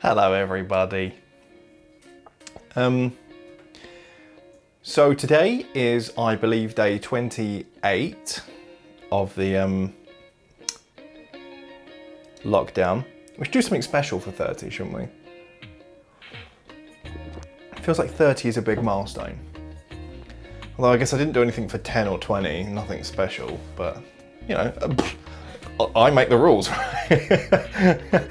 Hello everybody. So today is, I believe, day 28 of the lockdown. We should do something special for 30, shouldn't we? It feels like 30 is a big milestone. Although I guess I didn't do anything for 10 or 20, nothing special, but you know, I make the rules, right?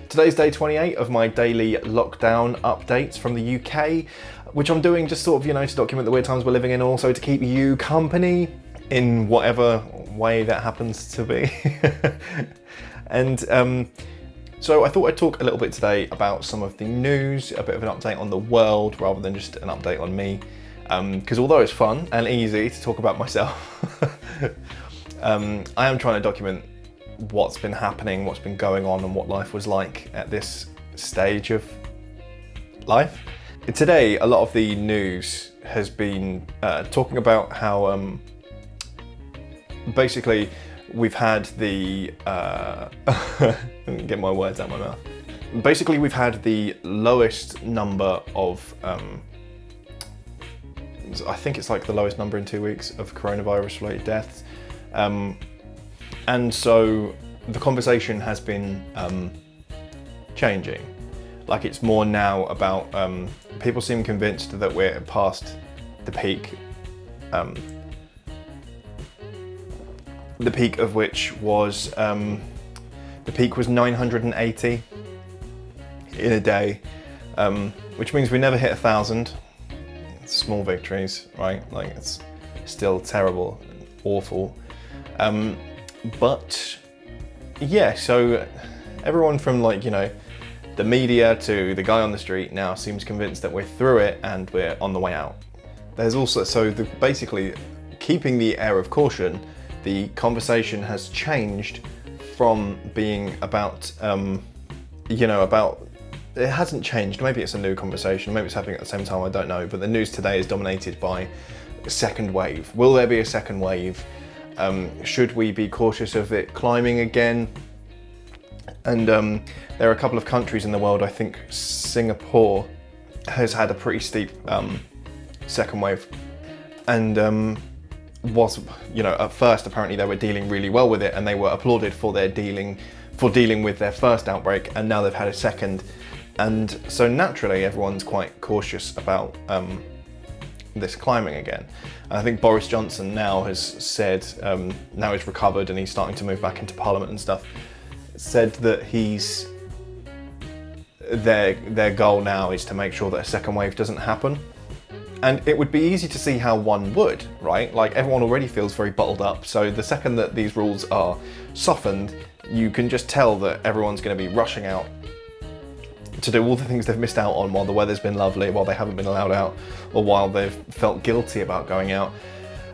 Today's day 28 of my daily lockdown updates from the UK, which I'm doing just sort of, you know, to document the weird times we're living in, also to keep you company in whatever way that happens to be. And so I thought I'd talk a little bit today about some of the news, a bit of an update on the world rather than just an update on me. Because although it's fun and easy to talk about myself, I am trying to document what's been happening, what's been going on, and what life was like at this stage of life. Today, a lot of the news has been talking about how basically we've had the get my words out of my mouth. Basically, we've had the lowest number of I think it's like the lowest number in 2 weeks of coronavirus-related deaths. And so the conversation has been changing. Like, it's more now about, people seem convinced that we're past the peak. The peak of which was, the peak was 980 in a day, which means we never hit 1,000. Small victories, right? Like, it's still terrible, awful. But yeah, so everyone from, like, you know, the media to the guy on the street now seems convinced that we're through it and we're on the way out. There's also, basically keeping the air of caution, the conversation has changed from being about, it hasn't changed, maybe it's a new conversation, maybe it's happening at the same time, I don't know, but the news today is dominated by a second wave. Will there be a second wave? Should we be cautious of it climbing again? And there are a couple of countries in the world, I think Singapore has had a pretty steep second wave. And was, you know, at first apparently they were dealing really well with it and they were applauded for dealing with their first outbreak, and now they've had a second. And so naturally everyone's quite cautious about this climbing again. And I think Boris Johnson now has said, now he's recovered and he's starting to move back into Parliament and stuff, said that their goal now is to make sure that a second wave doesn't happen. And it would be easy to see how one would, right? Like, everyone already feels very bottled up, so the second that these rules are softened, you can just tell that everyone's going to be rushing out to do all the things they've missed out on while the weather's been lovely, while they haven't been allowed out, or while they've felt guilty about going out.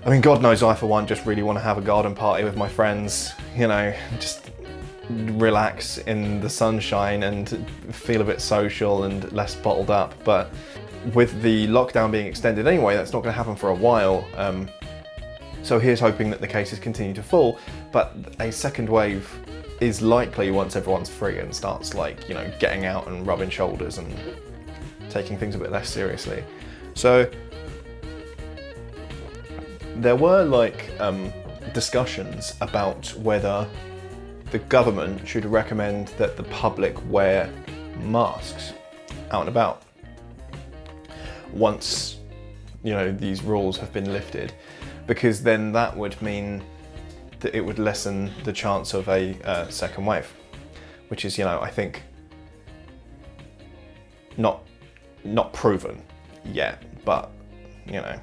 I mean, God knows I, for one, just really want to have a garden party with my friends, you know, just relax in the sunshine and feel a bit social and less bottled up. But with the lockdown being extended anyway, that's not going to happen for a while. So here's hoping that the cases continue to fall, but a second wave is likely once everyone's free and starts, like, you know, getting out and rubbing shoulders and taking things a bit less seriously. So there were, like, discussions about whether the government should recommend that the public wear masks out and about once, you know, these rules have been lifted, because then that would mean that it would lessen the chance of a second wave, which is, you know, I think not proven yet, but, you know,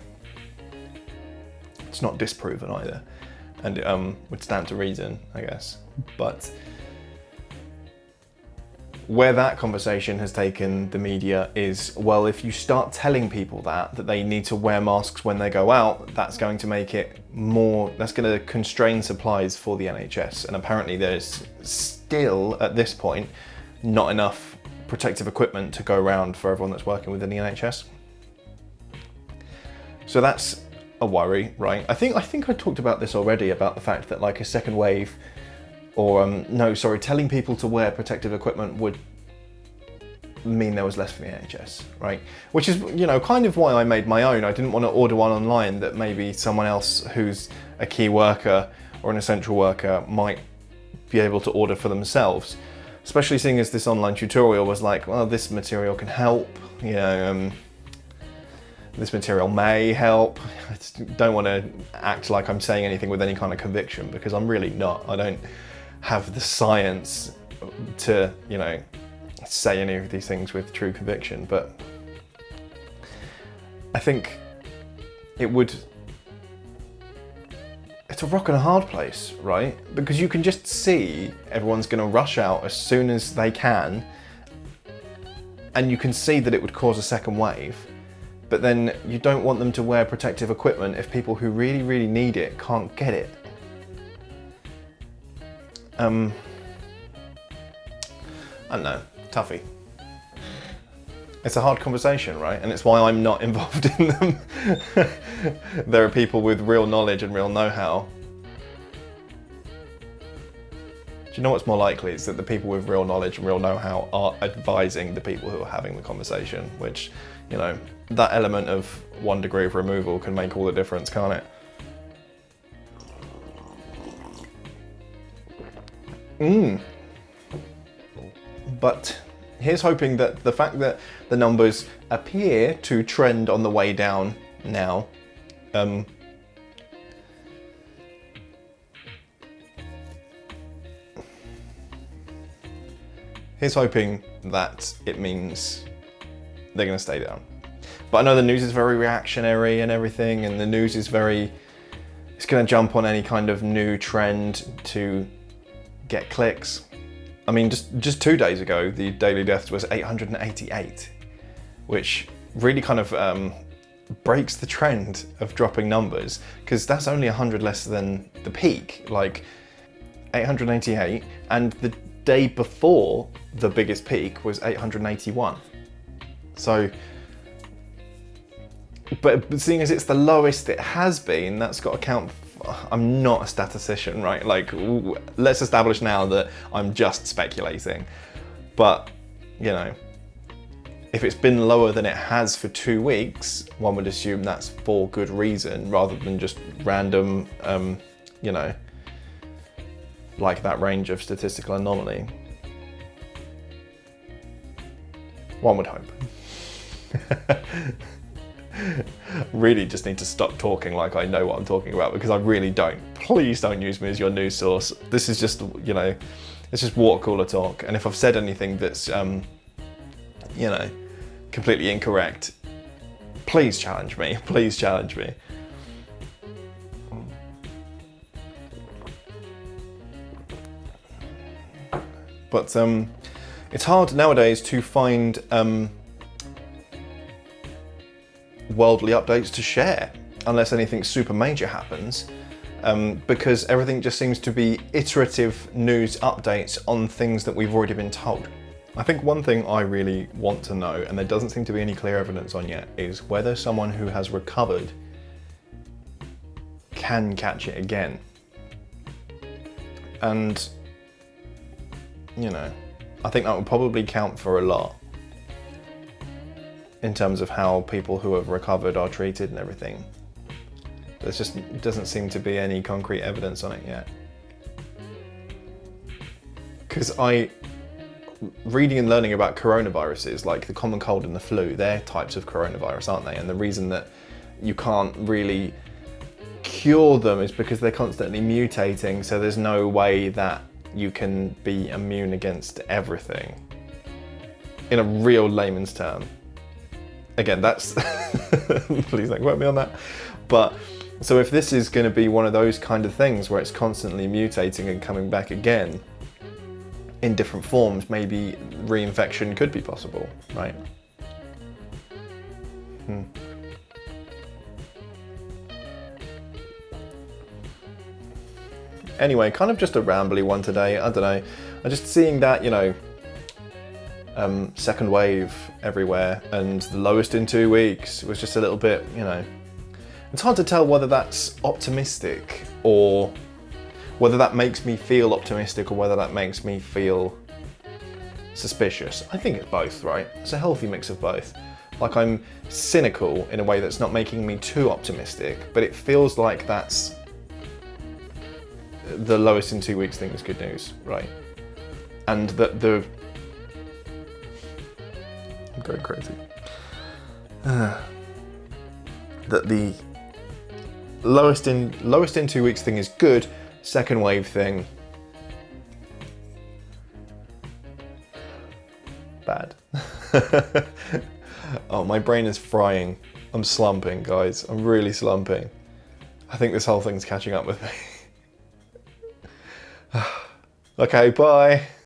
it's not disproven either, and it would stand to reason, I guess. But where that conversation has taken the media is, well, if you start telling people that they need to wear masks when they go out, that's going to make it more, that's going to constrain supplies for the NHS. And apparently there's still, at this point, not enough protective equipment to go around for everyone that's working within the NHS. So that's a worry, right? I think I talked about this already, about the fact that, like, a second wave, or telling people to wear protective equipment would mean there was less for the NHS, right? Which is, you know, kind of why I made my own. I didn't want to order one online that maybe someone else who's a key worker or an essential worker might be able to order for themselves. Especially seeing as this online tutorial was like, well, this material can help, you know, this material may help. I just don't want to act like I'm saying anything with any kind of conviction, because I'm really not. I don't have the science to, you know, say any of these things with true conviction, but I think it's a rock and a hard place, right? Because you can just see everyone's going to rush out as soon as they can, and you can see that it would cause a second wave, but then you don't want them to wear protective equipment if people who really, really need it can't get it. I don't know, toughie. It's a hard conversation, right? And it's why I'm not involved in them. There are people with real knowledge and real know-how. Do you know what's more likely? It's that the people with real knowledge and real know-how are advising the people who are having the conversation, which, you know, that element of 1 degree of removal can make all the difference, can't it? But here's hoping that the fact that the numbers appear to trend on the way down now, here's hoping that it means they're going to stay down. But I know the news is very reactionary and everything, and the news is it's going to jump on any kind of new trend to get clicks. I mean, just 2 days ago, the daily deaths was 888, which really kind of breaks the trend of dropping numbers, because that's only 100 less than the peak, like 888, and the day before the biggest peak was 881. So, but seeing as it's the lowest it has been, that's got to count. I'm not a statistician, right? Like, let's establish now that I'm just speculating. But, you know, if it's been lower than it has for 2 weeks, one would assume that's for good reason, rather than just random, you know, like that range of statistical anomaly. One would hope. Really just need to stop talking like I know what I'm talking about, because I really don't. Please don't use me as your news source. This is just, you know, it's just water cooler talk. And if I've said anything that's, you know, completely incorrect, please challenge me. Please challenge me. But it's hard nowadays to find worldly updates to share, unless anything super major happens, because everything just seems to be iterative news updates on things that we've already been told. I think one thing I really want to know, and there doesn't seem to be any clear evidence on yet, is whether someone who has recovered can catch it again. And, you know, I think that would probably count for a lot in terms of how people who have recovered are treated and everything. There just doesn't seem to be any concrete evidence on it yet. Because reading and learning about coronaviruses, like the common cold and the flu, they're types of coronavirus, aren't they? And the reason that you can't really cure them is because they're constantly mutating, so there's no way that you can be immune against everything. In a real layman's term. Again, that's, please don't quote me on that. But, so if this is going to be one of those kind of things where it's constantly mutating and coming back again in different forms, maybe reinfection could be possible, right? Anyway, kind of just a rambly one today, I don't know. I'm just seeing that, you know, second wave everywhere, and the lowest in 2 weeks was just a little bit, you know, it's hard to tell whether that's optimistic or whether that makes me feel optimistic or whether that makes me feel suspicious. I think it's both, right? It's a healthy mix of both. Like, I'm cynical in a way that's not making me too optimistic, but it feels like that's the lowest in 2 weeks thing is good news, right? And that I'm going crazy. That the lowest in 2 weeks thing is good, second wave thing, bad. Oh, my brain is frying. I'm slumping, guys. I'm really slumping. I think this whole thing's catching up with me. Okay, bye.